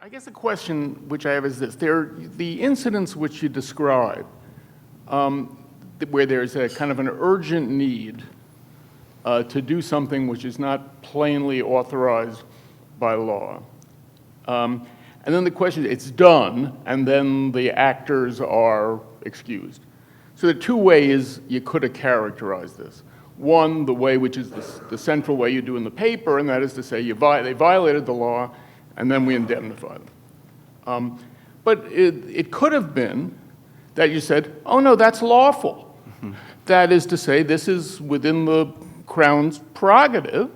I guess the question which I have is this. The incidents which you describe, where there's a kind of an urgent need to do something which is not plainly authorized by law. And then the question, it's done, and then the actors are excused. So there are two ways you could have characterized this. One, the way which is the central way you do in the paper, and that is to say they violated the law, and then we indemnify them. But it could have been that you said, oh no, that's lawful. Mm-hmm. That is to say, this is within the Crown's prerogative.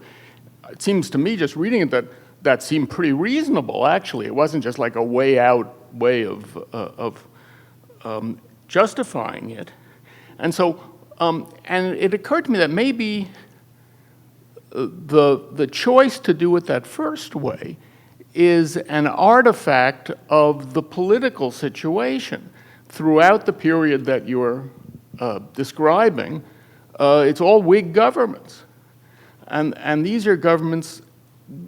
It seems to me, just reading it, that seemed pretty reasonable, actually. It wasn't just like a way out way of justifying it. And so, and it occurred to me that maybe the choice to do it that first way is an artifact of the political situation. Throughout the period that you're describing, it's all Whig governments. And these are governments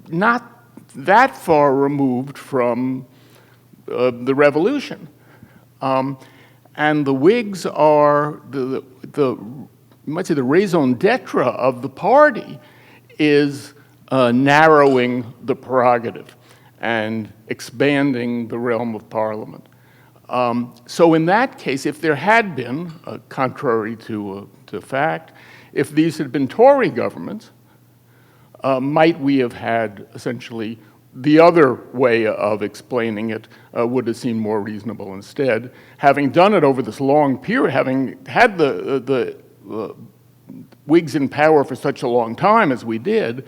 not that far removed from the revolution. And the Whigs are, you might say the raison d'etre of the party is narrowing the prerogative and expanding the realm of Parliament. So in that case, if there had been, contrary to fact, if these had been Tory governments, might we have had essentially the other way of explaining it would have seemed more reasonable instead. Having done it over this long period, having had the Whigs in power for such a long time as we did,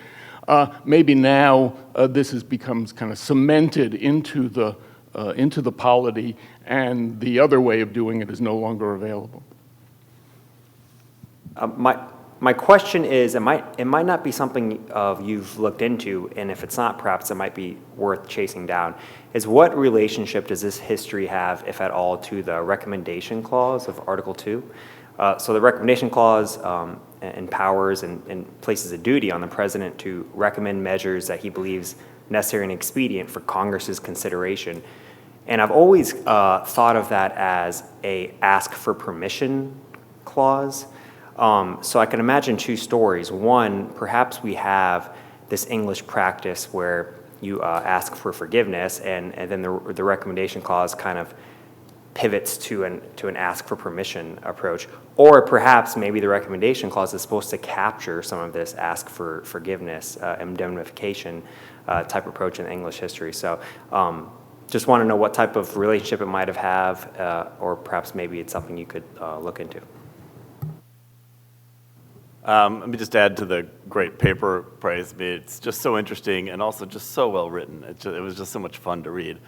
maybe now this becomes kind of cemented into the polity, and the other way of doing it is no longer available. My question is, it might not be something you've looked into, and if it's not, perhaps it might be worth chasing down, is what relationship does this history have, if at all, to the recommendation clause of Article 2? So the recommendation clause empowers and places a duty on the president to recommend measures that he believes necessary and expedient for Congress's consideration. And I've always thought of that as a ask for permission clause. So I can imagine two stories. One, perhaps we have this English practice where you ask for forgiveness, and then the recommendation clause kind of pivots to an ask for permission approach. Or perhaps maybe the recommendation clause is supposed to capture some of this ask for forgiveness, indemnification type approach in English history. So just want to know what type of relationship it might have, or perhaps maybe it's something you could look into. Let me just add to the great paper praise. It's just so interesting and also just so well written. It was just so much fun to read.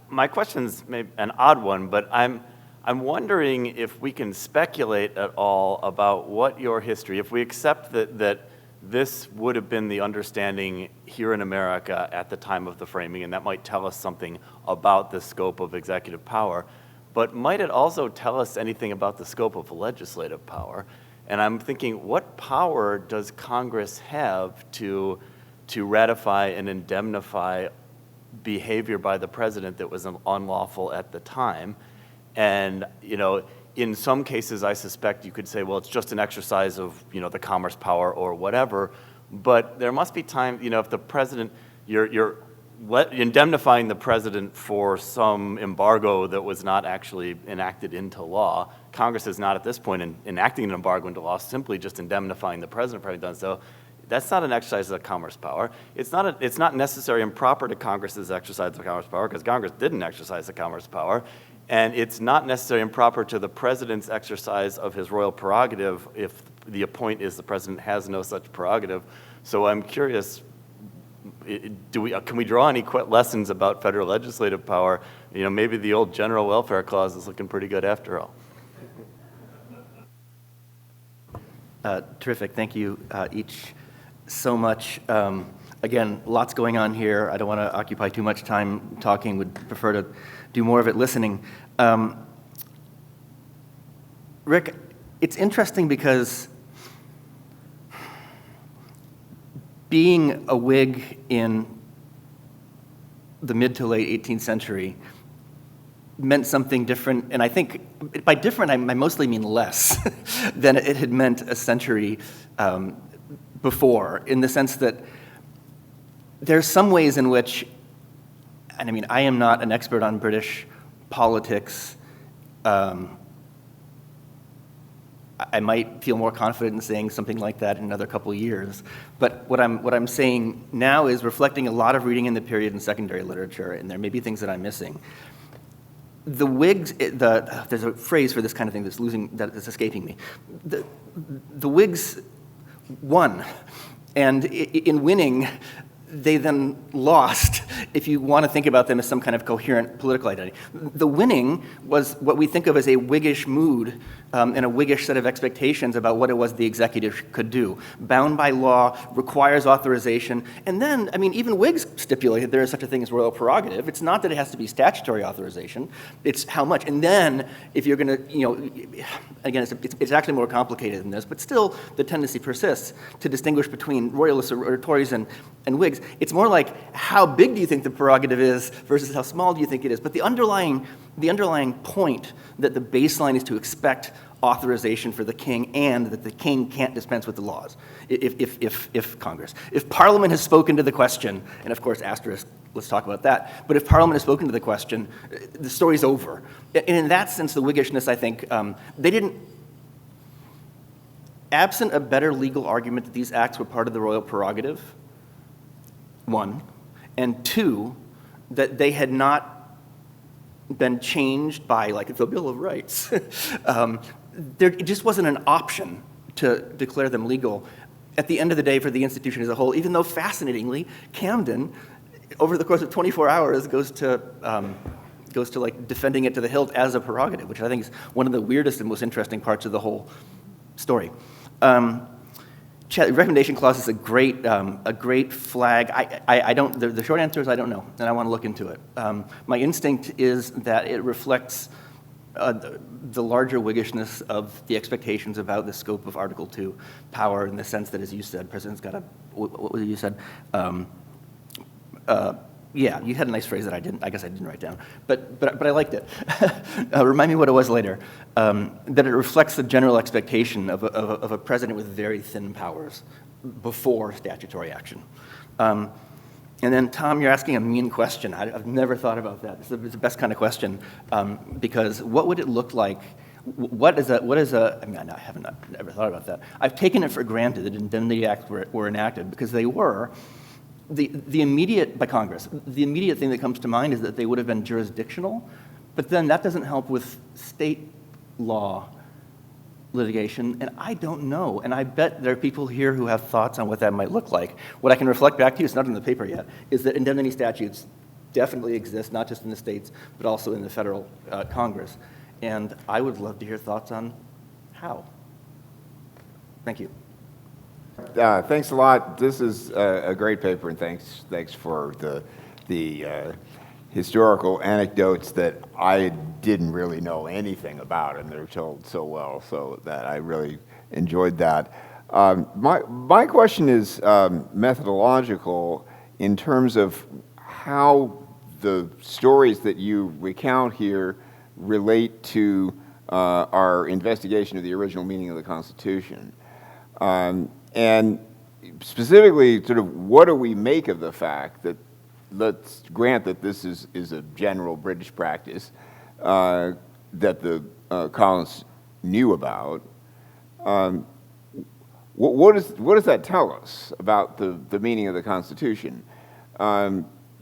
My question's maybe an odd one, but I'm wondering if we can speculate at all about what your history, if we accept that this would have been the understanding here in America at the time of the framing, and that might tell us something about the scope of executive power, but might it also tell us anything about the scope of legislative power? And I'm thinking, what power does Congress have to ratify and indemnify behavior by the president that was unlawful at the time? And, in some cases, I suspect you could say, well, it's just an exercise of, the commerce power or whatever. But there must be time, if the president, you're indemnifying the president for some embargo that was not actually enacted into law. Congress is not at this point enacting an embargo into law, simply just indemnifying the president for having done so. That's not an exercise of commerce power. It's not necessary and proper to Congress's exercise of commerce power, because Congress didn't exercise the commerce power. And it's not necessary and proper to the president's exercise of his royal prerogative if the point is the president has no such prerogative. So I'm curious, can we draw any lessons about federal legislative power? Maybe the old general welfare clause is looking pretty good after all. Terrific. Thank you each so much. Again, lots going on here. I don't want to occupy too much time talking. Would prefer to do more of it listening. Rick, it's interesting because being a Whig in the mid to late 18th century meant something different, and I think by different, I mostly mean less than it had meant a century before, in the sense that there's some ways in which, and I mean, I am not an expert on British politics. I might feel more confident in saying something like that in another couple of years. But what I'm saying now is reflecting a lot of reading in the period in secondary literature, and there may be things that I'm missing. The Whigs, there's a phrase for this kind of thing that's escaping me. The Whigs won, and in winning, they then lost, if you want to think about them as some kind of coherent political identity. The winning was what we think of as a Whiggish mood and a Whiggish set of expectations about what it was the executive could do. Bound by law, requires authorization, and then, I mean, even Whigs stipulated there is such a thing as royal prerogative. It's not that it has to be statutory authorization, it's how much. And then, if you're going to, again, it's actually more complicated than this, but still the tendency persists to distinguish between royalists or Tories and Whigs. It's more like, how big do you think the prerogative is versus how small do you think it is? But the underlying point that the baseline is to expect authorization for the king and that the king can't dispense with the laws if Congress. If Parliament has spoken to the question, and of course asterisk, let's talk about that, but if Parliament has spoken to the question, the story's over. And in that sense, the Whiggishness, I think, they didn't, absent a better legal argument that these acts were part of the royal prerogative, one, and two, that they had not been changed by, like, the Bill of Rights. It just wasn't an option to declare them legal. At the end of the day, for the institution as a whole, even though fascinatingly, Camden, over the course of 24 hours, goes to like defending it to the hilt as a prerogative, which I think is one of the weirdest and most interesting parts of the whole story. Recommendation clause is a great flag. I don't. The short answer is I don't know, and I want to look into it. My instinct is that it reflects the larger Whiggishness of the expectations about the scope of Article 2 power, in the sense that, as you said, President's got a. What was it you said? Yeah, you had a nice phrase that I guess I didn't write down, but I liked it. Remind me what it was later. That it reflects the general expectation of a president with very thin powers before statutory action. And then, Tom, you're asking a mean question. I've never thought about that. It's the best kind of question, because what would it look like? What is a? I mean, I haven't never thought about that. I've taken it for granted that Indemnity Acts were enacted because they were. The immediate, by Congress, the immediate thing that comes to mind is that they would have been jurisdictional, but then that doesn't help with state law litigation, and I don't know, and I bet there are people here who have thoughts on what that might look like. What I can reflect back to you, it's not in the paper yet, is that indemnity statutes definitely exist, not just in the states, but also in the federal Congress, and I would love to hear thoughts on how. Thank you. Thanks a lot. This is a great paper, and thanks for the historical anecdotes that I didn't really know anything about, and they're told so well, so that I really enjoyed that. My question is methodological in terms of how the stories that you recount here relate to our investigation of the original meaning of the Constitution. And specifically, sort of, what do we make of the fact that, let's grant that this is a general British practice that the colonists knew about. What does that tell us about the meaning of the Constitution?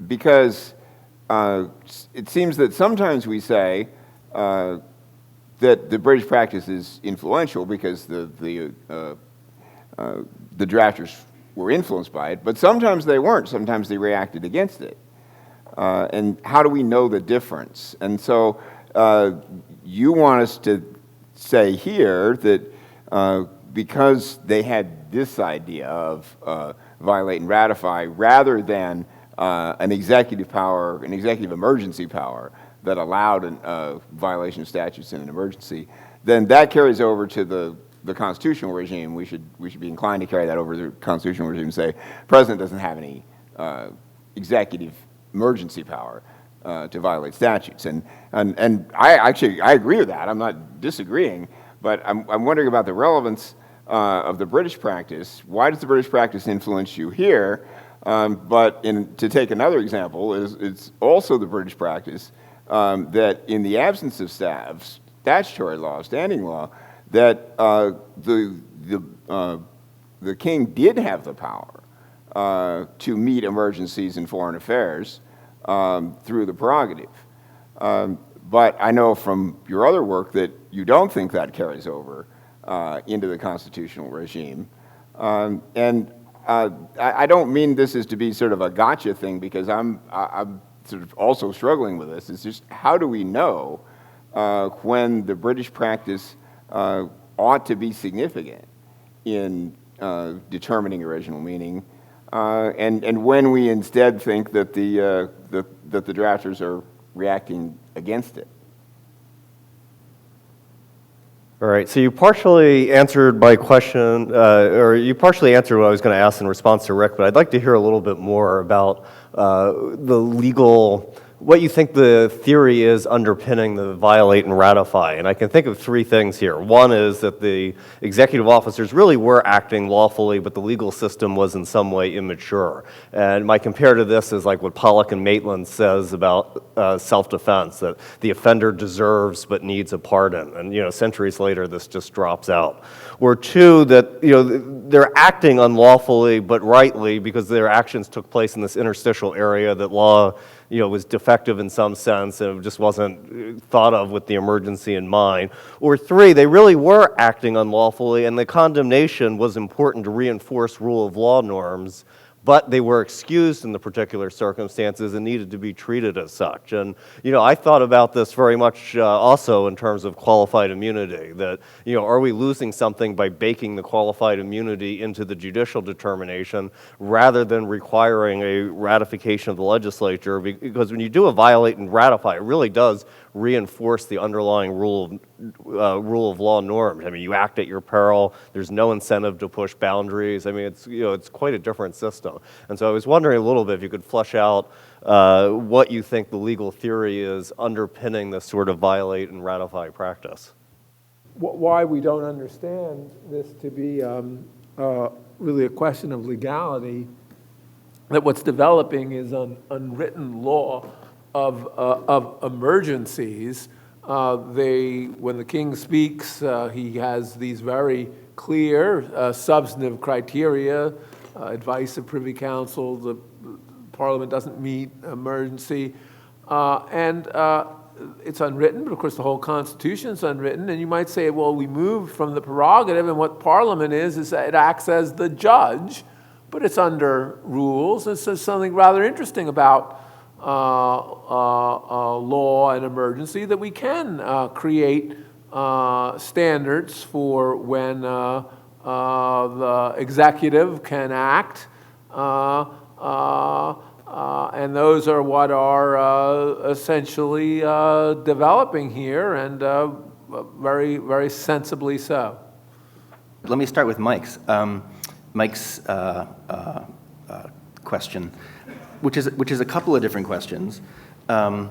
Because it seems that sometimes we say that the British practice is influential because the drafters were influenced by it, but sometimes they weren't. Sometimes they reacted against it. And how do we know the difference? And so you want us to say here that because they had this idea of violate and ratify rather than an executive power, an executive emergency power that allowed a violation of statutes in an emergency, then that carries over to the constitutional regime. We should be inclined to carry that over to the constitutional regime and say, President doesn't have any executive emergency power to violate statutes. And I agree with that. I'm not disagreeing, but I'm wondering about the relevance of the British practice. Why does the British practice influence you here? But to take another example, it's also the British practice that in the absence of statutory law, standing law, that the king did have the power to meet emergencies in foreign affairs through the prerogative. But I know from your other work that you don't think that carries over into the constitutional regime. And I don't mean this is to be sort of a gotcha thing, because I'm sort of also struggling with this. It's just, how do we know when the British practice ought to be significant in determining original meaning, and when we instead think that the drafters are reacting against it? All right, so you partially answered my question, or you partially answered what I was going to ask in response to Rick, but I'd like to hear a little bit more about the legal, what you think the theory is underpinning the violate and ratify. And I can think of three things here. One is that the executive officers really were acting lawfully, but the legal system was in some way immature. And my compare to this is like what Pollock and Maitland says about self-defense, that the offender deserves but needs a pardon. And, centuries later, this just drops out. Or two, that, they're acting unlawfully but rightly because their actions took place in this interstitial area that law was defective in some sense and just wasn't thought of with the emergency in mind. Or three, they really were acting unlawfully and the condemnation was important to reinforce rule of law norms, but they were excused in the particular circumstances and needed to be treated as such. And, I thought about this very much also in terms of qualified immunity, that, are we losing something by baking the qualified immunity into the judicial determination rather than requiring a ratification of the legislature? Because when you do a violate and ratify, it really does reinforce the underlying rule of law norms. I mean, you act at your peril. There's no incentive to push boundaries. I mean, it's quite a different system. And so I was wondering a little bit if you could flesh out what you think the legal theory is underpinning this sort of violate and ratify practice. Why we don't understand this to be really a question of legality, that what's developing is an unwritten law of emergencies. When the king speaks, he has these very clear substantive criteria, advice of Privy Council, the Parliament doesn't meet emergency, and it's unwritten, but of course the whole Constitution is unwritten, and you might say, well, we moved from the prerogative, and what Parliament is that it acts as the judge, but it's under rules. It says something rather interesting about law and emergency, that we can create standards for when the executive can act, and those are what are essentially developing here, and very, very sensibly so. Let me start with Mike's question, which is a couple of different questions. I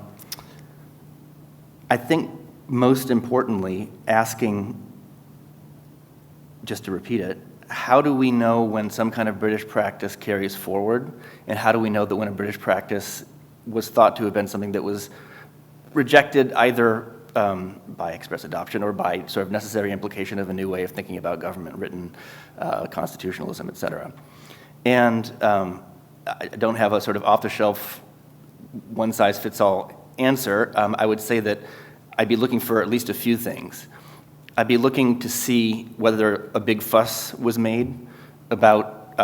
think most importantly, asking, just to repeat it, how do we know when some kind of British practice carries forward, and how do we know that when a British practice was thought to have been something that was rejected either by express adoption or by sort of necessary implication of a new way of thinking about government, written constitutionalism, et cetera. And I don't have a sort of off-the-shelf, one-size-fits-all answer. I would say that I'd be looking for at least a few things. I'd be looking to see whether a big fuss was made about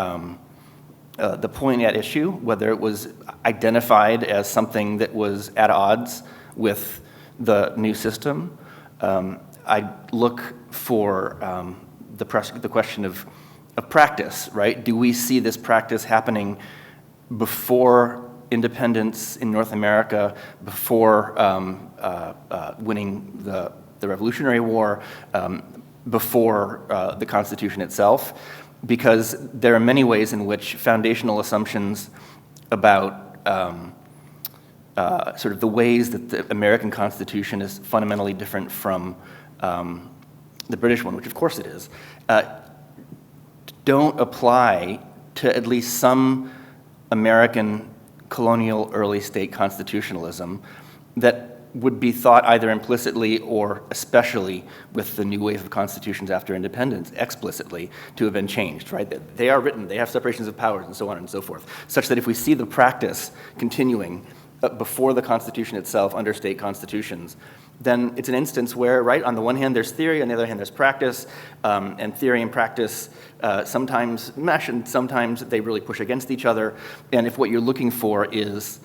the point at issue, whether it was identified as something that was at odds with the new system. I'd look for the question of practice, right? Do we see this practice happening before independence in North America, before winning the Revolutionary War, before the Constitution itself? Because there are many ways in which foundational assumptions about sort of the ways that the American Constitution is fundamentally different from the British one, which of course it is, don't apply to at least some American colonial early state constitutionalism that would be thought either implicitly or especially with the new wave of constitutions after independence explicitly to have been changed, right? They are written, they have separations of powers and so on and so forth, such that if we see the practice continuing before the Constitution itself under state constitutions, then it's an instance where, right, on the one hand there's theory, on the other hand there's practice, and theory and practice sometimes mesh and sometimes they really push against each other. And if what you're looking for is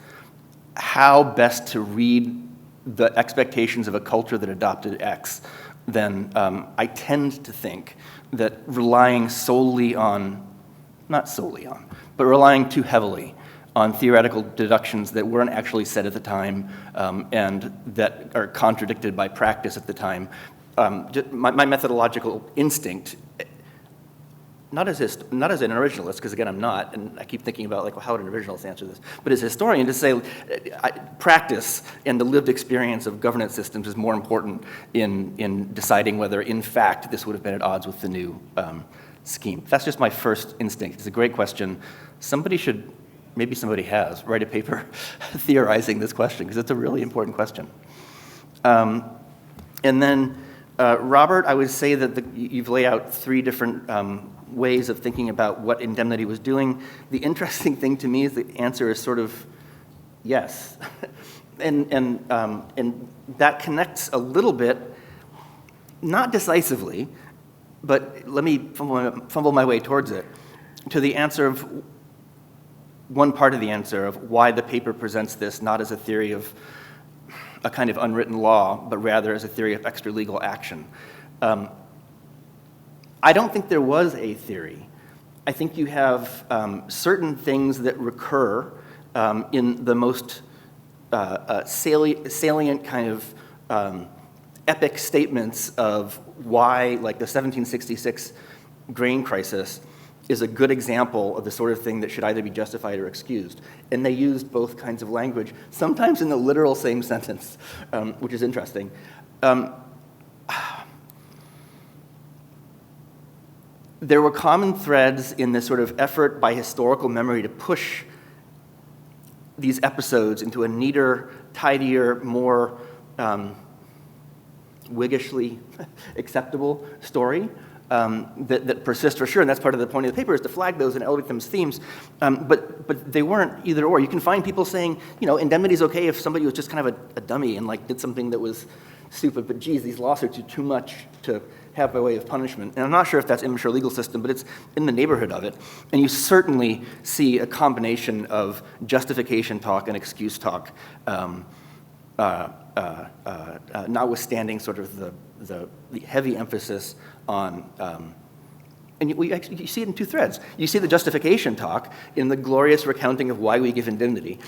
how best to read the expectations of a culture that adopted X, then I tend to think that relying solely on, not solely on, but relying too heavily on theoretical deductions that weren't actually said at the time and that are contradicted by practice at the time. My methodological instinct, not as an originalist, because again I'm not, and I keep thinking about like, well, how would an originalist answer this? But as a historian, to say practice and the lived experience of governance systems is more important in deciding whether, in fact, this would have been at odds with the new scheme. That's just my first instinct. It's a great question. Somebody should, maybe somebody has, write a paper theorizing this question, because it's a really important question. And then, Robert, I would say that you've laid out three different ways of thinking about what indemnity was doing. The interesting thing to me is the answer is sort of yes. and that connects a little bit, not decisively, but let me fumble my way towards it, to the answer of, one part of the answer of why the paper presents this not as a theory of a kind of unwritten law, but rather as a theory of extra-legal action. I don't think there was a theory. I think you have certain things that recur in the most salient kind of epic statements of why, like the 1766 grain crisis is a good example of the sort of thing that should either be justified or excused. And they used both kinds of language, sometimes in the literal same sentence, which is interesting. There were common threads in this sort of effort by historical memory to push these episodes into a neater, tidier, more Whiggishly acceptable story that persist for sure, and that's part of the point of the paper, is to flag those and elevate them as themes. But they weren't either or. You can find people saying, you know, indemnity is okay if somebody was just kind of a dummy and like did something that was stupid, but geez, these lawsuits are too much to have by way of punishment. And I'm not sure if that's immature legal system, but it's in the neighborhood of it. And you certainly see a combination of justification talk and excuse talk, notwithstanding sort of the heavy emphasis on, and you see it in two threads. You see the justification talk in the glorious recounting of why we give indemnity.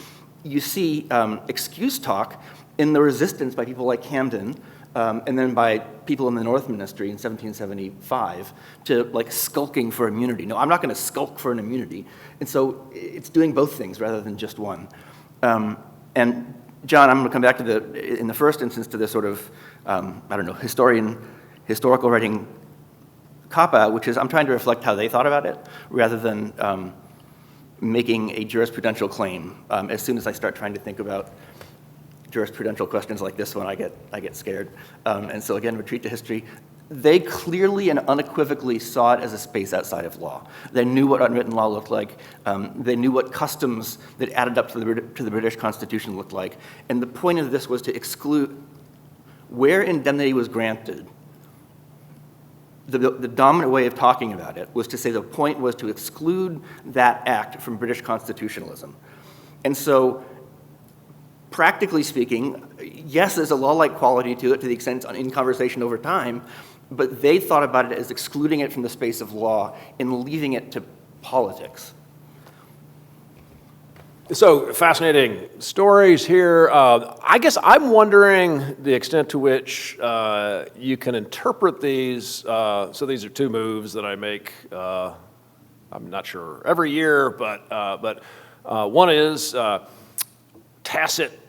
You see excuse talk in the resistance by people like Camden, and then by people in the North Ministry in 1775 to like skulking for immunity. No, I'm not going to skulk for an immunity. And so it's doing both things rather than just one. And John, I'm going to come back to in the first instance to this sort of, historical writing cop-out, which is I'm trying to reflect how they thought about it rather than making a jurisprudential claim. As soon as I start trying to think about jurisprudential questions like this one, I get scared. And so again, retreat to history. They clearly and unequivocally saw it as a space outside of law. They knew what unwritten law looked like. They knew what customs that added up to the British Constitution looked like. And the point of this was to exclude where indemnity was granted. The dominant way of talking about it was to say the point was to exclude that act from British constitutionalism. And so, practically speaking, yes, there's a law-like quality to it to the extent it's in conversation over time, but they thought about it as excluding it from the space of law and leaving it to politics. So, fascinating stories here. I guess I'm wondering the extent to which you can interpret these. So these are two moves that I make, I'm not sure every year, but one is tacit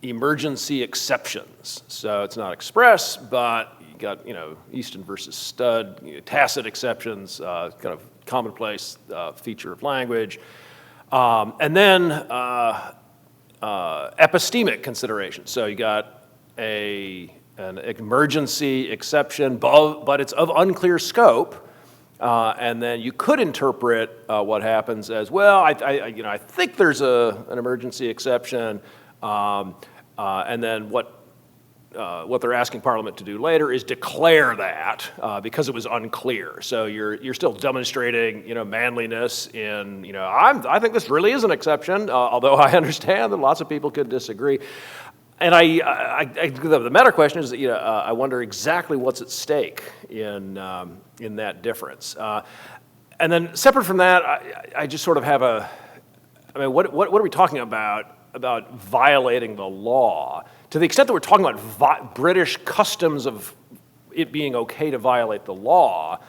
emergency exceptions. So it's not express, but you got, Easton versus Studd, tacit exceptions, kind of commonplace feature of language. And then epistemic considerations. So you got an emergency exception, but it's of unclear scope. And then you could interpret what happens as, well, I think there's an emergency exception, and then what they're asking Parliament to do later is declare that because it was unclear. So you're still demonstrating, manliness in, I think this really is an exception, although I understand that lots of people could disagree. And the meta question is, I wonder exactly what's at stake in that difference. And then separate from that, I just sort of have what are we talking about violating the law? To the extent that we're talking about British customs of it being okay to violate the law,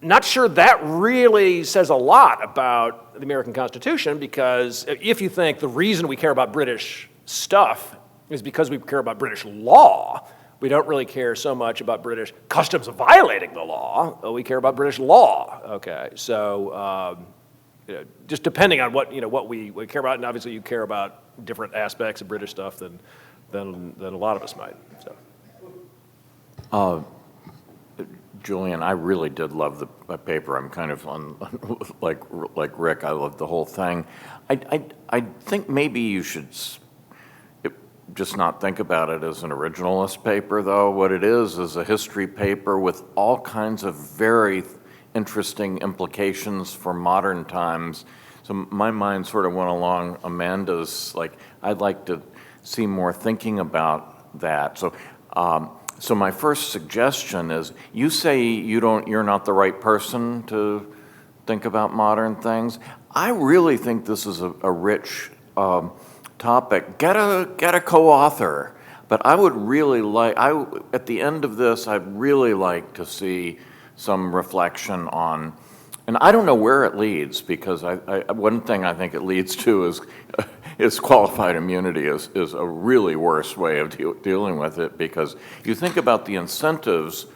not sure that really says a lot about the American Constitution, because if you think the reason we care about British stuff is because we care about British law, we don't really care so much about British customs of violating the law. We care about British law. Okay, so just depending on what we care about, and obviously you care about different aspects of British stuff than a lot of us might. So. Julian, I really did love the paper. I'm kind of on like Rick. I loved the whole thing. I think maybe you should just not think about it as an originalist paper, though. What it is a history paper with all kinds of very interesting implications for modern times. So my mind sort of went along Amanda's, I'd like to see more thinking about that. So my first suggestion is, you say you're not the right person to think about modern things. I really think this is a rich topic. Get a co-author, but I would really at the end of this, I'd really like to see some reflection on, and I don't know where it leads, because one thing I think it leads to is qualified immunity is a really worse way of dealing with it, because you think about the incentives.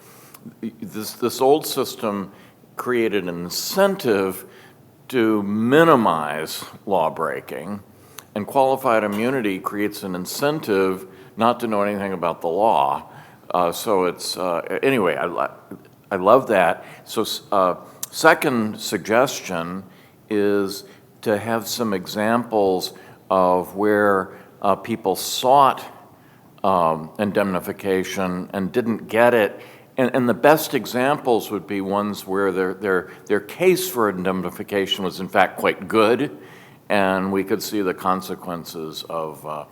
This old system created an incentive to minimize law breaking, and qualified immunity creates an incentive not to know anything about the law. So it's, anyway, I love that. So second suggestion is to have some examples of where people sought indemnification and didn't get it. And the best examples would be ones where their case for indemnification was in fact quite good, and we could see the consequences of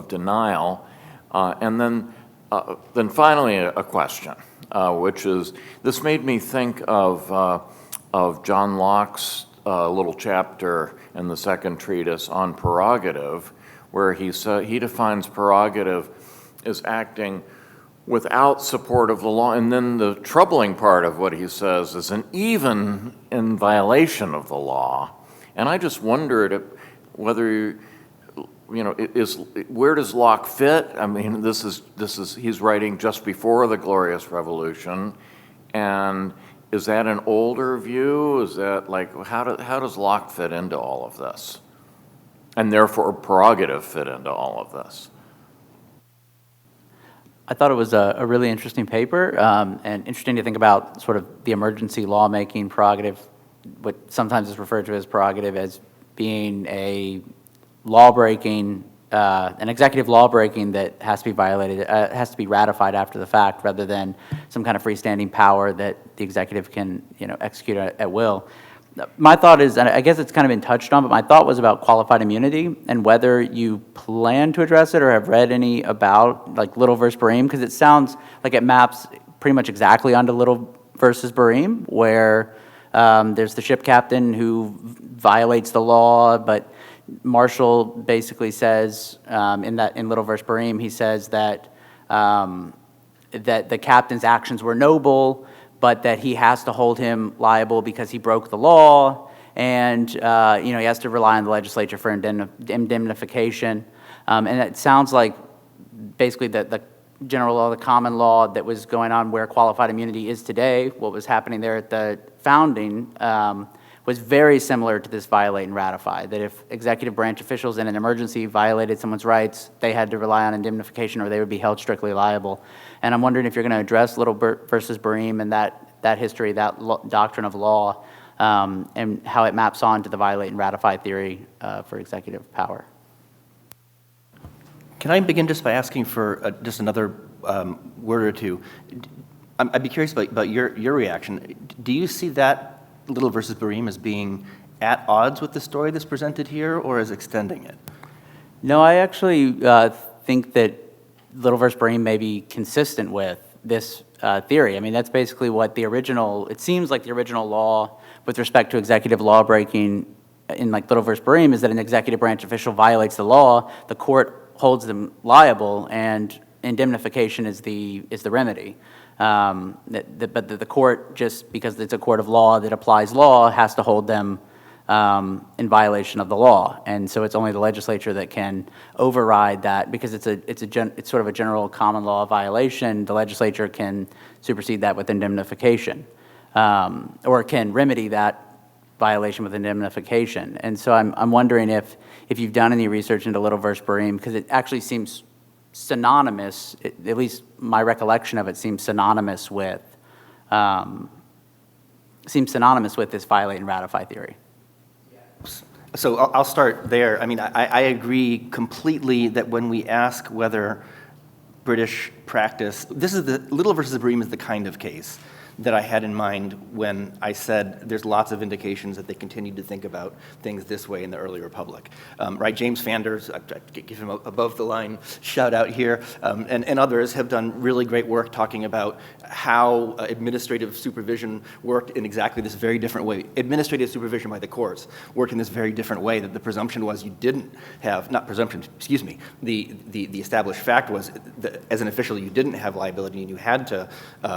denial. And then finally a question, which is, this made me think of John Locke's little chapter in the second treatise on prerogative, where he defines prerogative as acting without support of the law. And then the troubling part of what he says is an even in violation of the law. And I just wondered whether, where does Locke fit? I mean, he's writing just before the Glorious Revolution, and is that an older view? Is that how does Locke fit into all of this? And therefore prerogative fit into all of this? I thought it was a really interesting paper, and interesting to think about sort of the emergency lawmaking prerogative, what sometimes is referred to as prerogative, as being a law-breaking, an executive law-breaking that has to be violated, has to be ratified after the fact, rather than some kind of freestanding power that the executive can, execute at will. My thought is, and I guess it's kind of been touched on, but my thought was about qualified immunity and whether you plan to address it or have read any about Little versus Bream, because it sounds like it maps pretty much exactly onto Little versus Bream, where there's the ship captain who violates the law, but Marshall basically says in Little versus Bream, he says that that the captain's actions were noble, but that he has to hold him liable because he broke the law, and he has to rely on the legislature for indemnification. And it sounds like basically the general law, the common law that was going on where qualified immunity is today, what was happening there at the founding, was very similar to this violate and ratify, that if executive branch officials in an emergency violated someone's rights, they had to rely on indemnification or they would be held strictly liable. And I'm wondering if you're going to address Little versus Bream and that history, that doctrine of law, and how it maps on to the violate and ratify theory for executive power. Can I begin just by asking for just another word or two? I'd be curious about your reaction. Do you see that Little versus Bream as being at odds with the story that's presented here, or as extending it? No, I actually think that Little versus Bream may be consistent with this theory. I mean, that's basically what it seems like the original law with respect to executive law breaking in like Little versus Bream is that an executive branch official violates the law, the court holds them liable, and indemnification is the remedy. But the court, just because it's a court of law that applies law, has to hold them in violation of the law, and so it's only the legislature that can override that because it's sort of a general common law violation. The legislature can supersede that with indemnification, or can remedy that violation with indemnification. And so I'm wondering if you've done any research into Little versus Bream, because it actually seems synonymous, at least my recollection of it seems synonymous with this violate and ratify theory. So I'll start there. I mean, I agree completely that when we ask whether British practice, Little versus Bream is the kind of case that I had in mind when I said there's lots of indications that they continued to think about things this way in the early republic. Right, James Fanders, I give him above the line shout out here, and others have done really great work talking about how administrative supervision worked in exactly this very different way. Administrative supervision by the courts worked in this very different way, that the presumption was you didn't have, not presumption, excuse me, the established fact was that as an official you didn't have liability and you had to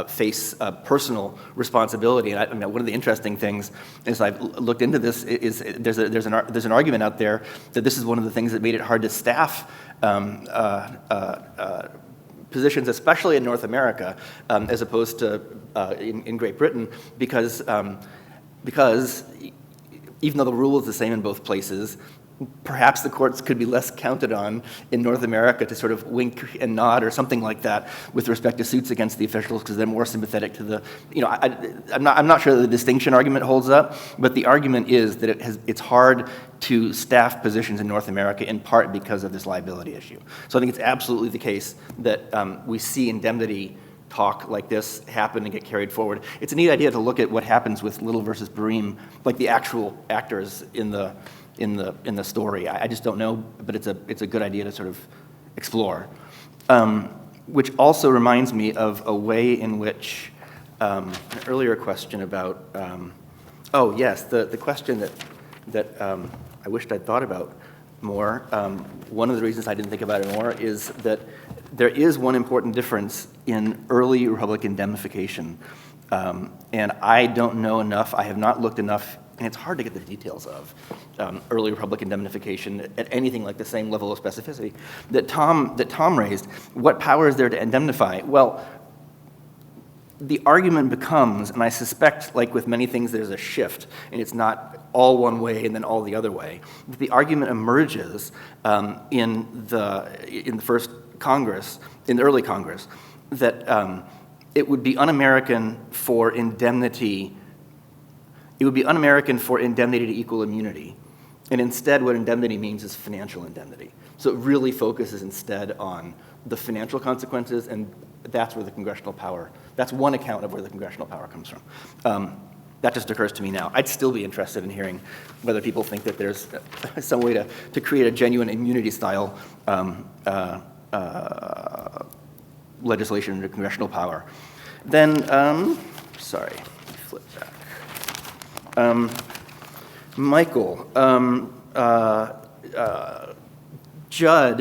face personal responsibility. And I mean, one of the interesting things as I've looked into this is there's an argument out there that this is one of the things that made it hard to staff positions, especially in North America, as opposed to in Great Britain, because even though the rule is the same in both places, perhaps the courts could be less counted on in North America to sort of wink and nod or something like that with respect to suits against the officials because they're more sympathetic to the, I'm not sure that the distinction argument holds up, but the argument is that it's hard to staff positions in North America in part because of this liability issue. So I think it's absolutely the case that we see indemnity talk like this happen and get carried forward. It's a neat idea to look at what happens with Little versus Bream, like the actual actors in the story. I just don't know, but it's a good idea to sort of explore. Which also reminds me of a way in which an earlier question about, the question that I wished I'd thought about more. One of the reasons I didn't think about it more is that there is one important difference in early Republican indemnification, and I don't know enough. I have not looked enough. And it's hard to get the details of early Republican indemnification at anything like the same level of specificity that Tom raised. What power is there to indemnify? Well, the argument becomes, and I suspect, like with many things, there's a shift, and it's not all one way and then all the other way. The argument emerges in the first Congress, in the early Congress, that it would be un-American for indemnity. It would be un-American for indemnity to equal immunity. And instead, what indemnity means is financial indemnity. So it really focuses instead on the financial consequences, and that's where the congressional power, that's one account of where the congressional power comes from. That just occurs to me now. I'd still be interested in hearing whether people think that there's some way to create a genuine immunity-style legislation under congressional power. Then, sorry, let me flip back. Michael, Judd,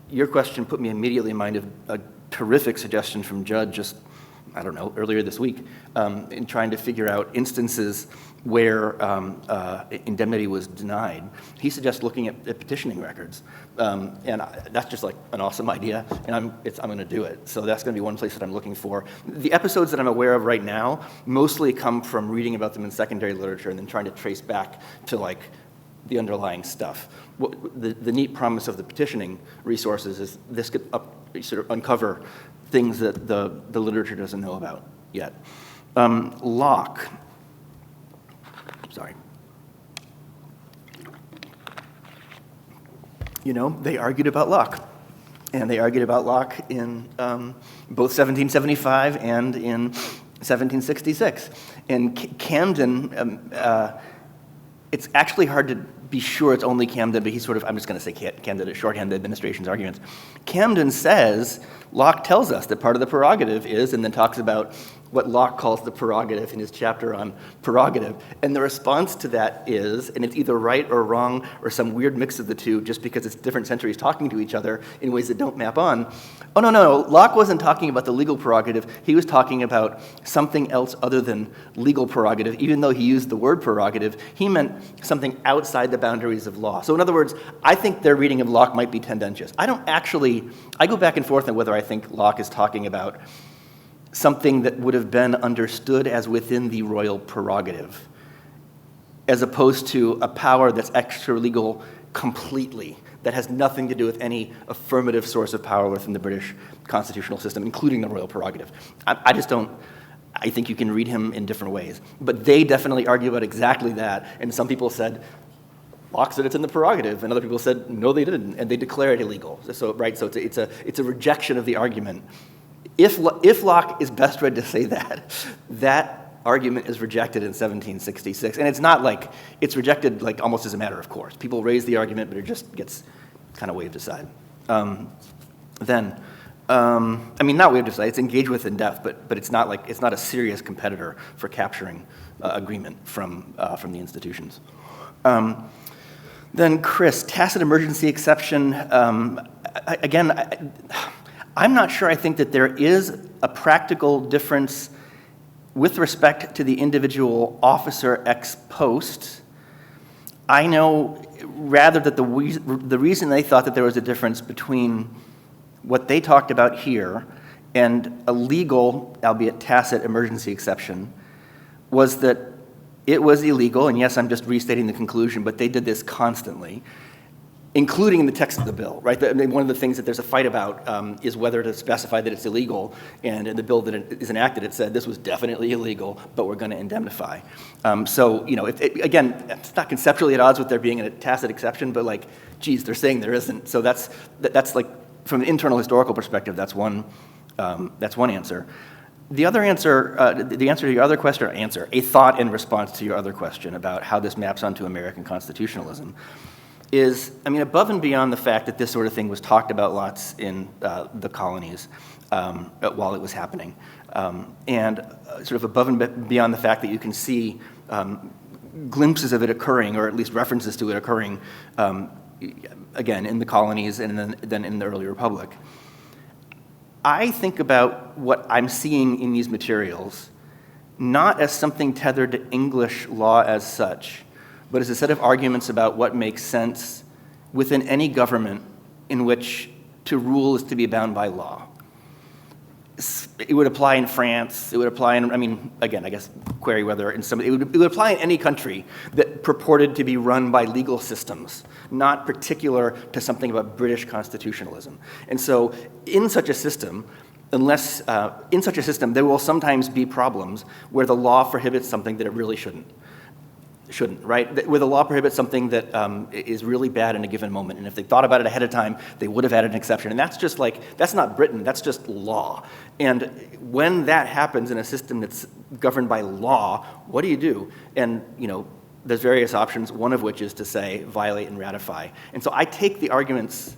your question put me immediately in mind of a terrific suggestion from Judd just I don't know, earlier this week, in trying to figure out instances where indemnity was denied. He suggests looking at petitioning records. That's just like an awesome idea, and I'm going to do it. So that's going to be one place that I'm looking for. The episodes that I'm aware of right now mostly come from reading about them in secondary literature and then trying to trace back to like the underlying stuff. The neat promise of the petitioning resources is this could sort of uncover things that the literature doesn't know about yet. Locke. Sorry. You know, they argued about Locke. And they argued about Locke in both 1775 and in 1766. And Camden, it's actually hard to be sure it's only Camden, but he's sort of, I'm just going to say Camden to shorthand the administration's arguments. Camden says, Locke tells us that part of the prerogative is, and then talks about what Locke calls the prerogative in his chapter on prerogative. And the response to that is, and it's either right or wrong or some weird mix of the two just because it's different centuries talking to each other in ways that don't map on. Oh, no, Locke wasn't talking about the legal prerogative. He was talking about something else other than legal prerogative. Even though he used the word prerogative, he meant something outside the boundaries of law. So in other words, I think their reading of Locke might be tendentious. I go back and forth on whether I think Locke is talking about something that would have been understood as within the royal prerogative, as opposed to a power that's extra-legal completely, that has nothing to do with any affirmative source of power within the British constitutional system, including the royal prerogative. I just don't, I think you can read him in different ways. But they definitely argue about exactly that, and some people said, Locke said it's in the prerogative, and other people said, no, they didn't, and they declare it illegal. So, right, so it's a rejection of the argument. If Locke is best read to say that argument is rejected in 1766. And it's not like, it's rejected like almost as a matter of course. People raise the argument, but it just gets kind of waved aside. Not waved aside, it's engaged with in depth, but it's not like, it's not a serious competitor for capturing agreement from the institutions. Then Chris, tacit emergency exception. I'm not sure I think that there is a practical difference with respect to the individual officer ex post. I know rather that the reason they thought that there was a difference between what they talked about here and a legal, albeit tacit, emergency exception was that it was illegal, and yes, I'm just restating the conclusion, but they did this constantly, including in the text of the bill, right? One of the things that there's a fight about is whether to specify that it's illegal, and in the bill that is enacted, it said this was definitely illegal, but we're going to indemnify. So, you know, again, it's not conceptually at odds with there being a tacit exception, but like, geez, they're saying there isn't. So that's like, from an internal historical perspective, that's one answer. The other answer, the answer to your other question, a thought in response to your other question about how this maps onto American constitutionalism, is, above and beyond the fact that this sort of thing was talked about lots in the colonies while it was happening, and sort of above and beyond the fact that you can see glimpses of it occurring, or at least references to it occurring, again, in the colonies and then in the early republic. I think about what I'm seeing in these materials not as something tethered to English law as such, but as a set of arguments about what makes sense within any government in which to rule is to be bound by law. It would apply in France, it would apply in, again, I guess, query whether in some, it would apply in any country that purported to be run by legal systems, not particular to something about British constitutionalism. And so in such a system, there will sometimes be problems where the law prohibits something that it really shouldn't, right? Where the law prohibits something that is really bad in a given moment. And if they thought about it ahead of time, they would have added an exception. And that's just like, that's not Britain, that's just law. And when that happens in a system that's governed by law, what do you do? And, there's various options, one of which is to say, violate and ratify. And so I take the arguments,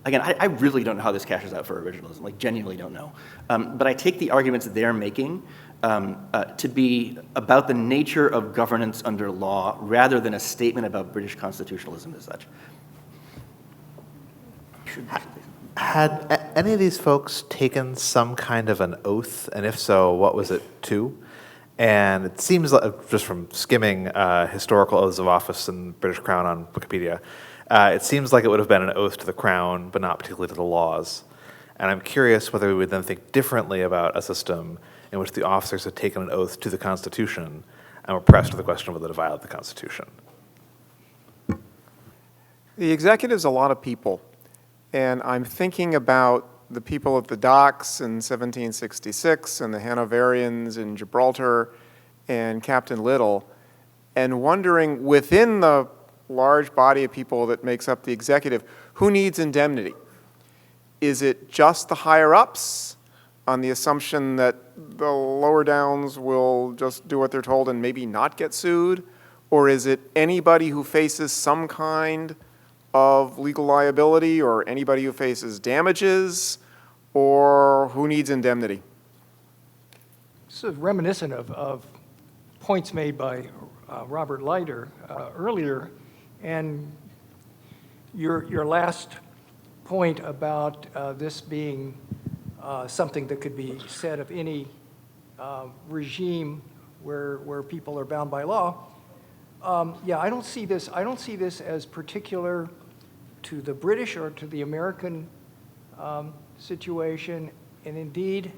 again, I really don't know how this cashes out for originalism, like genuinely don't know. But I take the arguments that they're making to be about the nature of governance under law rather than a statement about British constitutionalism as such. Had any of these folks taken some kind of an oath, and if so, what was it to? And it seems like, just from skimming historical oaths of office in British Crown on Wikipedia, it seems like it would have been an oath to the Crown, but not particularly to the laws. And I'm curious whether we would then think differently about a system in which the officers had taken an oath to the Constitution and were pressed with the question of whether to violate the Constitution. The executive's a lot of people, and I'm thinking about the people at the docks in 1766 and the Hanoverians in Gibraltar and Captain Little, and wondering within the large body of people that makes up the executive, who needs indemnity? Is it just the higher-ups on the assumption that the lower downs will just do what they're told and maybe not get sued? Or is it anybody who faces some kind of legal liability, or anybody who faces damages, or who needs indemnity? This is reminiscent of points made by Robert Leiter earlier, and your last point about this being something that could be said of any regime where people are bound by law. Yeah, I don't see this as particular to the British or to the American situation, and indeed,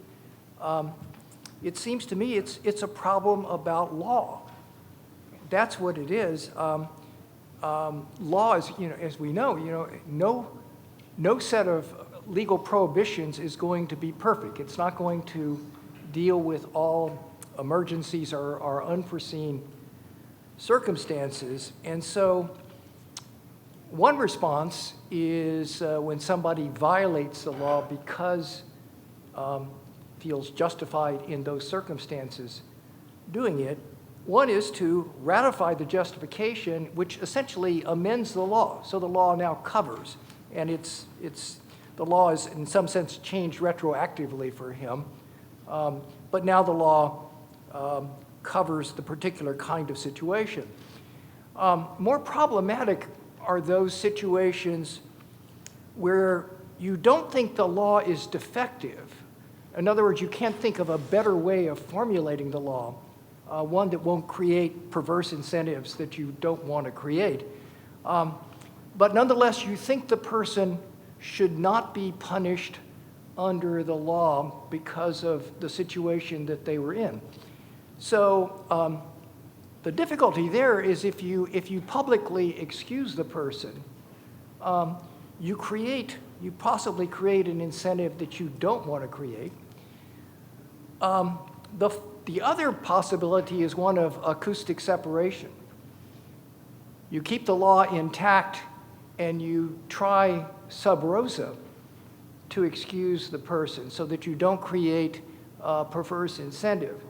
it seems to me it's a problem about law. That's what it is. Law is, as we know, no set of legal prohibitions is going to be perfect. It's not going to deal with all emergencies or unforeseen circumstances. And so one response is when somebody violates the law because feels justified in those circumstances doing it. One is to ratify the justification, which essentially amends the law. So the law now covers, and the law is in some sense changed retroactively for him. But now the law covers the particular kind of situation. More problematic are those situations where you don't think the law is defective. In other words, you can't think of a better way of formulating the law, one that won't create perverse incentives that you don't want to create. But nonetheless, you think the person should not be punished under the law because of the situation that they were in. So the difficulty there is if you publicly excuse the person, you possibly create an incentive that you don't want to create. The other possibility is one of acoustic separation. You keep the law intact and you try sub rosa to excuse the person so that you don't create a perverse incentive.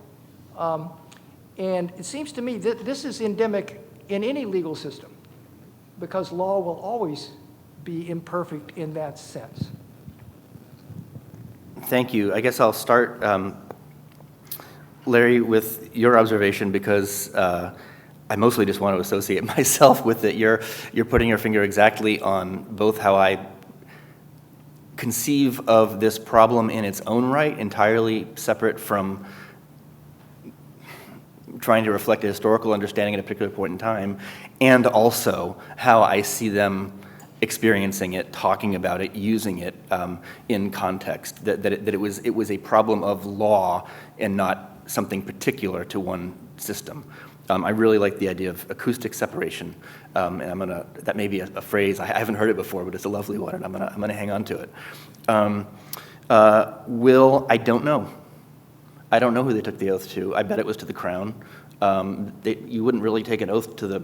And it seems to me that this is endemic in any legal system because law will always be imperfect in that sense. Thank you. I guess I'll start, Larry, with your observation because I mostly just want to associate myself with it. You're putting your finger exactly on both how I conceive of this problem in its own right, entirely separate from trying to reflect a historical understanding at a particular point in time, and also how I see them experiencing it, talking about it, using it in context, that it was a problem of law and not something particular to one system. I really like the idea of acoustic separation, and that may be a phrase, I haven't heard it before, but it's a lovely one, and I'm gonna hang on to it. I don't know. I don't know who they took the oath to. I bet it was to the Crown. You wouldn't really take an oath to the,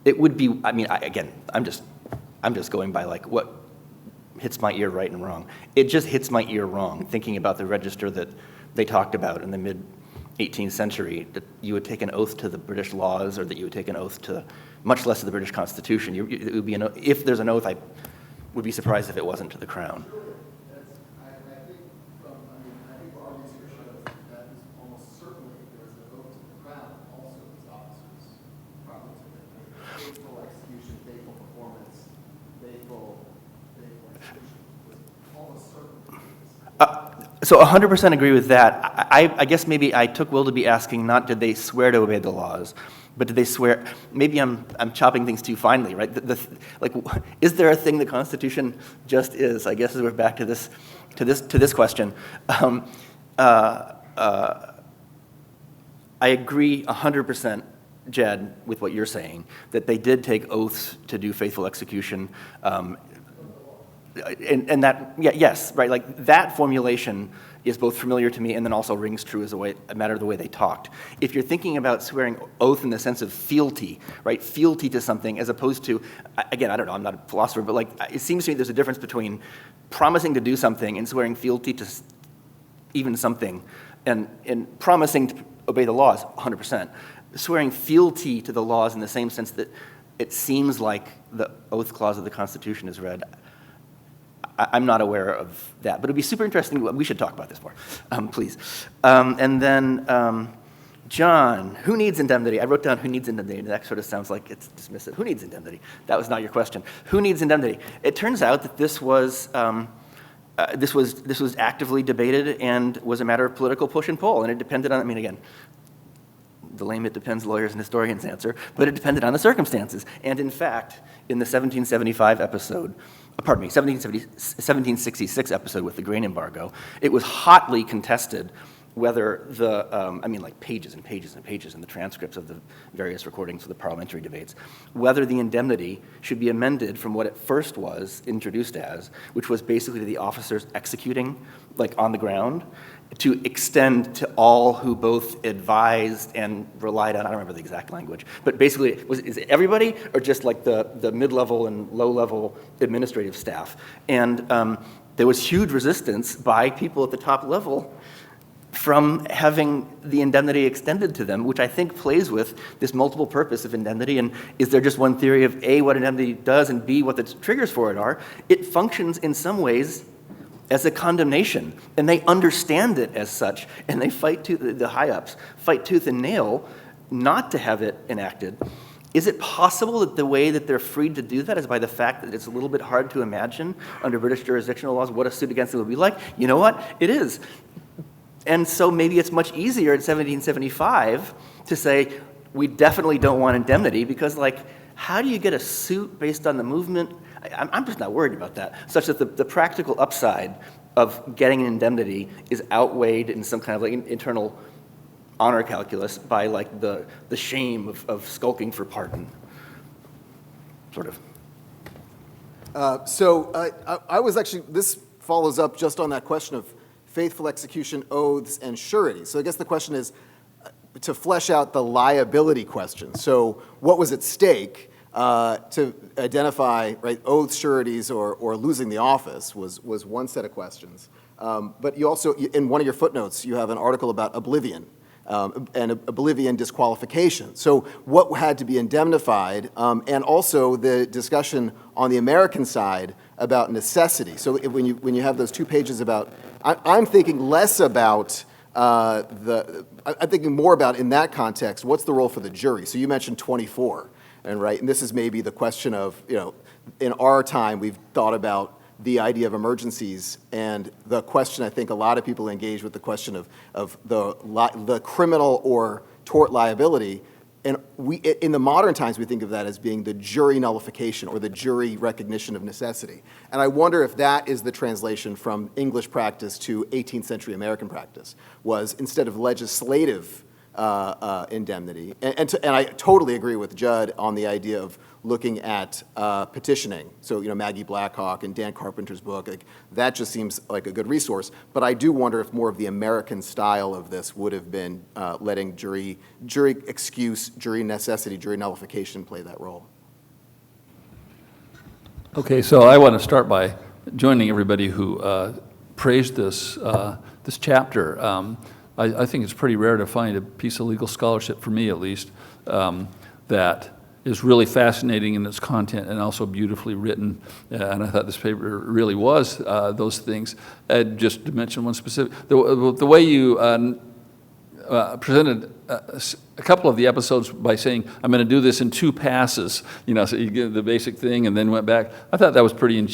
it would be, again, I'm just going by like what hits my ear right and wrong. It just hits my ear wrong, thinking about the register that they talked about in the mid-18th century, that you would take an oath to the British laws or that you would take an oth to, much less to the British Constitution. It would be if there's an oath, I would be surprised if it wasn't to the Crown. So 100% agree with that. I guess maybe I took Will to be asking not did they swear to obey the laws, but did they swear, maybe I'm chopping things too finely, right? Like, is there a thing the Constitution just is? I guess we're back to this question. I agree 100%, Jed, with what you're saying, that they did take oaths to do faithful execution. And that, yeah, yes, right, like that formulation is both familiar to me and then also rings true as a matter of the way they talked. If you're thinking about swearing oath in the sense of fealty, right, fealty to something as opposed to, again, I don't know, I'm not a philosopher, but like it seems to me there's a difference between promising to do something and swearing fealty to even something and promising to obey the laws, 100%. Swearing fealty to the laws in the same sense that it seems like the oath clause of the Constitution is read, I'm not aware of that, but it'd be super interesting. We should talk about this more, please. And then, John, who needs indemnity? I wrote down who needs indemnity. That sort of sounds like it's dismissive. Who needs indemnity? That was not your question. Who needs indemnity? It turns out that this was actively debated and was a matter of political push and pull, and it depended on. I mean, again, the lame "it depends" lawyers and historians answer, but it depended on the circumstances. And in fact, in the 1775 episode. 1766 episode with the grain embargo, it was hotly contested whether the, like pages and pages and pages in the transcripts of the various recordings of the parliamentary debates, whether the indemnity should be amended from what it first was introduced as, which was basically the officers executing, like on the ground, to extend to all who both advised and relied on, I don't remember the exact language, but basically, is it everybody or just like the mid-level and low-level administrative staff? And there was huge resistance by people at the top level from having the indemnity extended to them, which I think plays with this multiple purpose of indemnity. And is there just one theory of A, what indemnity does, and B, what the triggers for it are? It functions in some ways as a condemnation, and they understand it as such, and they fight the high-ups fight tooth and nail not to have it enacted. Is it possible that the way that they're freed to do that is by the fact that it's a little bit hard to imagine under British jurisdictional laws what a suit against them would be like? You know what? It is. And so maybe it's much easier in 1775 to say, we definitely don't want indemnity, because like, how do you get a suit based on the movement? I'm just not worried about that, such that the practical upside of getting an indemnity is outweighed in some kind of like internal honor calculus by like the shame of skulking for pardon, sort of. I was actually, this follows up just on that question of faithful execution, oaths, and surety. So I guess the question is to flesh out the liability question. So what was at stake to identify, right, oaths, sureties, or losing the office was one set of questions. But you also, in one of your footnotes, you have an article about oblivion and oblivion disqualification. So what had to be indemnified, and also the discussion on the American side about necessity. So when you have those 2 pages about, I'm thinking less about I'm thinking more about, in that context, what's the role for the jury? So you mentioned 24, and this is maybe the question of, in our time, we've thought about the idea of emergencies, and the question, I think a lot of people engage with the question of the criminal or tort liability. And in the modern times, we think of that as being the jury nullification or the jury recognition of necessity. And I wonder if that is the translation from English practice to 18th century American practice, was instead of legislative indemnity. And I totally agree with Judd on the idea of looking at petitioning. So, Maggie Blackhawk and Dan Carpenter's book, that just seems like a good resource. But I do wonder if more of the American style of this would have been letting jury excuse, jury necessity, jury nullification play that role. Okay, so I want to start by joining everybody who praised this chapter. I think it's pretty rare to find a piece of legal scholarship, for me at least, that is really fascinating in its content and also beautifully written. And I thought this paper really was those things. Just to mention one specific, the way you presented a couple of the episodes by saying, I'm going to do this in 2 passes, so you get the basic thing and then went back. I thought that was pretty, and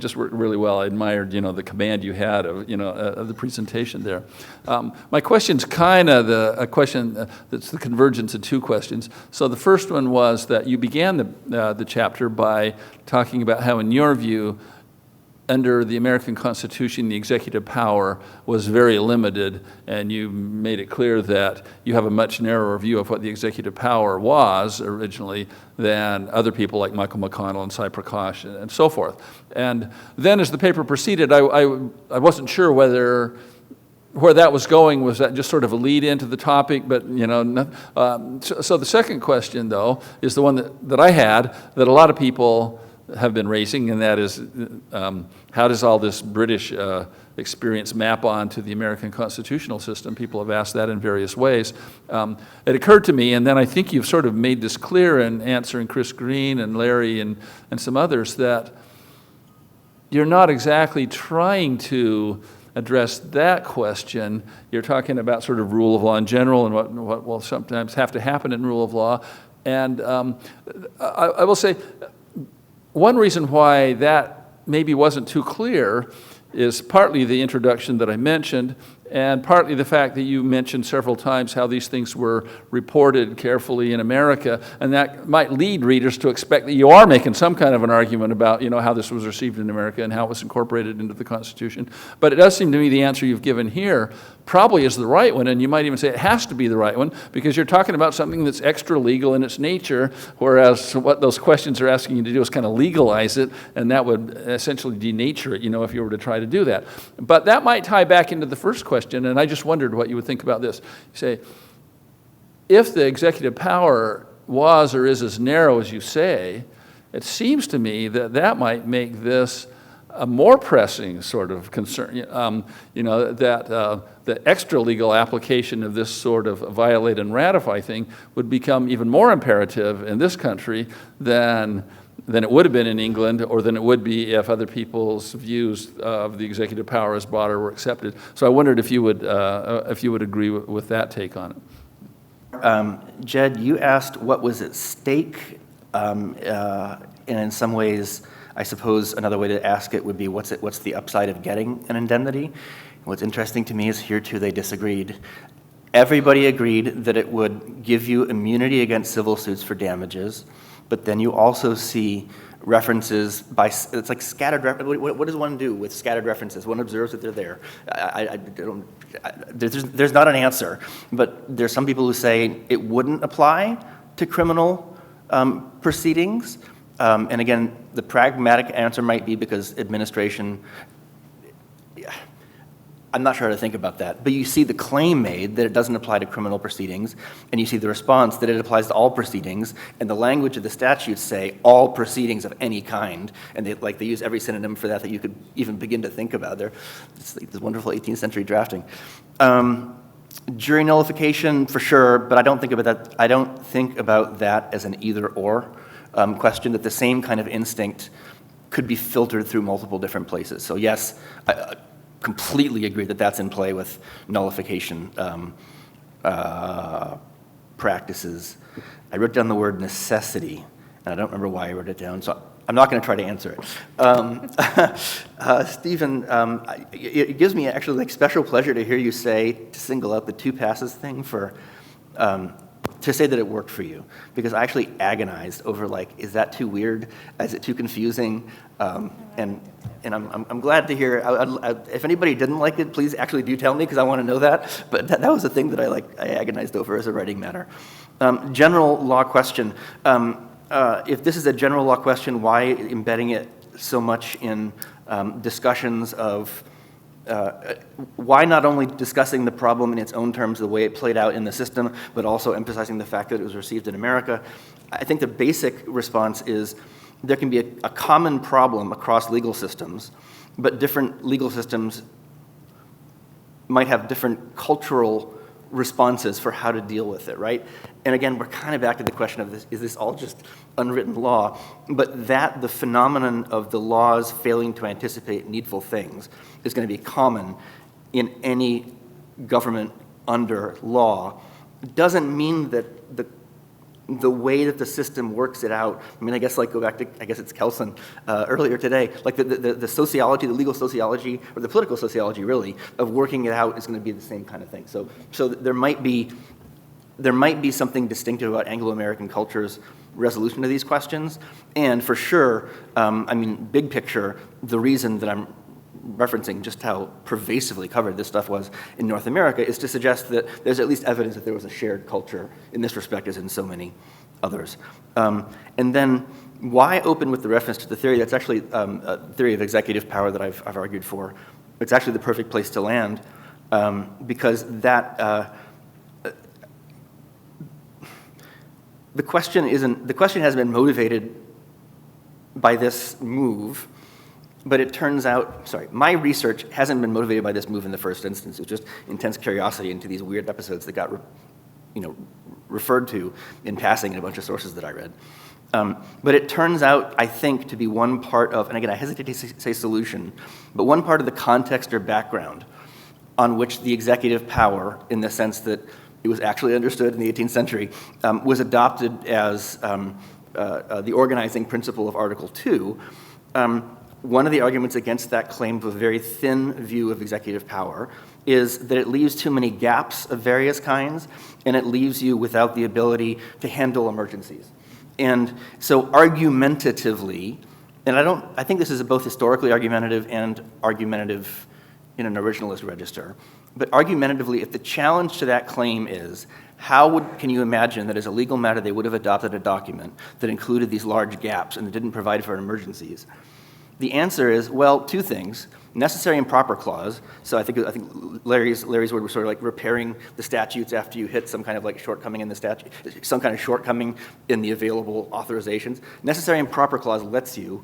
just worked really well. I admired, the command you had of the presentation there. My question's kind of a question that's the convergence of 2 questions. So the first one was that you began the chapter by talking about how, in your view, under the American Constitution, the executive power was very limited, and you made it clear that you have a much narrower view of what the executive power was originally than other people like Michael McConnell and Cy Prakash and so forth. And then as the paper proceeded, I wasn't sure where that was going. Was that just sort of a lead into the topic? But, so the second question, though, is the one that I had, that a lot of people have been raising, and that is, how does all this British experience map onto the American constitutional system? People have asked that in various ways. It occurred to me, and then I think you've sort of made this clear in answering Chris Green and Larry and some others, that you're not exactly trying to address that question. You're talking about sort of rule of law in general and what will sometimes have to happen in rule of law. And I will say, one reason why that maybe wasn't too clear is partly the introduction that I mentioned, and partly the fact that you mentioned several times how these things were reported carefully in America, and that might lead readers to expect that you are making some kind of an argument about, how this was received in America and how it was incorporated into the Constitution. But it does seem to me the answer you've given here probably is the right one, and you might even say it has to be the right one, because you're talking about something that's extra legal in its nature, whereas what those questions are asking you to do is kind of legalize it, and that would essentially denature it, if you were to try to do that. But that might tie back into the first question, and I just wondered what you would think about this. You say, if the executive power was or is as narrow as you say, it seems to me that might make this a more pressing sort of concern, that the extra legal application of this sort of violate and ratify thing would become even more imperative in this country than it would have been in England, or than it would be if other people's views of the executive power as broader were accepted. So I wondered if you would agree with that take on it. Jed, you asked what was at stake, and in some ways, I suppose another way to ask it would be, what's the upside of getting an indemnity? What's interesting to me is here too they disagreed. Everybody agreed that it would give you immunity against civil suits for damages, but then you also see references it's like scattered references. What does one do with scattered references? One observes that they're there. There's not an answer, but there's some people who say it wouldn't apply to criminal proceedings. And again, the pragmatic answer might be because administration, I'm not sure how to think about that, but you see the claim made that it doesn't apply to criminal proceedings, and you see the response that it applies to all proceedings, and the language of the statutes say all proceedings of any kind, and they use every synonym for that you could even begin to think about. It's like this wonderful 18th century drafting. Jury nullification, for sure, but I don't think about that as an either-or question, that the same kind of instinct could be filtered through multiple different places. So yes, I completely agree that that's in play with nullification practices. I wrote down the word necessity, and I don't remember why I wrote it down, so I'm not going to try to answer it. Stephen, it gives me actually special pleasure to hear you to single out the 2 passes thing to say that it worked for you, because I actually agonized over is that too weird? Is it too confusing? And I'm glad to hear. If anybody didn't like it, please actually do tell me, because I want to know that. But that was a thing that I agonized over as a writing matter. General law question. If this is a general law question, why embedding it so much in discussions of why not only discussing the problem in its own terms, the way it played out in the system, but also emphasizing the fact that it was received in America? I think the basic response is there can be a common problem across legal systems, but different legal systems might have different cultural responses for how to deal with it, right? And again, we're kind of back to the question of is this all just unwritten law? But the phenomenon of the laws failing to anticipate needful things is going to be common in any government under law. doesn't mean that the way that the system works it out, I mean, I guess like go back to, I guess it's Kelson earlier today, like the sociology, the legal sociology, or the political sociology really, of working it out is going to be the same kind of thing. So there might be something distinctive about Anglo-American culture's resolution to these questions, and for sure, I mean, big picture, the reason that I'm referencing just how pervasively covered this stuff was in North America is to suggest that there's at least evidence that there was a shared culture in this respect as in so many others. And then why open with the reference to the theory? That's actually a theory of executive power that I've argued for. It's actually the perfect place to land because that the question has been motivated by this move. But it turns out, my research hasn't been motivated by this move in the first instance. It was just intense curiosity into these weird episodes that got, referred to in passing in a bunch of sources that I read. But it turns out, I think, to be one part of, and again, I hesitate to say solution, but one part of the context or background on which the executive power, in the sense that it was actually understood in the 18th century, was adopted as the organizing principle of Article 2. One of the arguments against that claim of a very thin view of executive power is that it leaves too many gaps of various kinds, and it leaves you without the ability to handle emergencies. And so argumentatively, and I think this is both historically argumentative and argumentative in an originalist register, but argumentatively, if the challenge to that claim is, can you imagine that as a legal matter they would have adopted a document that included these large gaps and that didn't provide for emergencies? The answer is, well, two things. Necessary and proper clause. So I think Larry's word was sort of like repairing the statutes after you hit some kind of like shortcoming in the statute, some kind of shortcoming in the available authorizations. Necessary and proper clause lets you,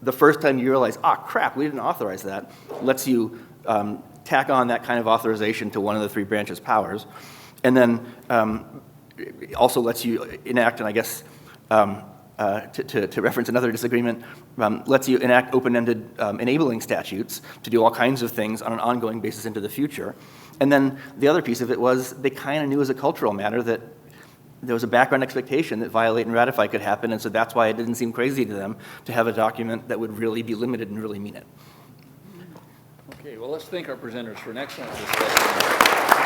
the first time you realize, crap, we didn't authorize that, lets you tack on that kind of authorization to one of the three branches' powers. And then also lets you enact, and I guess to reference another disagreement, lets you enact open-ended enabling statutes to do all kinds of things on an ongoing basis into the future. And then the other piece of it was they kind of knew as a cultural matter that there was a background expectation that violate and ratify could happen, and so that's why it didn't seem crazy to them to have a document that would really be limited and really mean it. Okay, well, let's thank our presenters for an excellent discussion.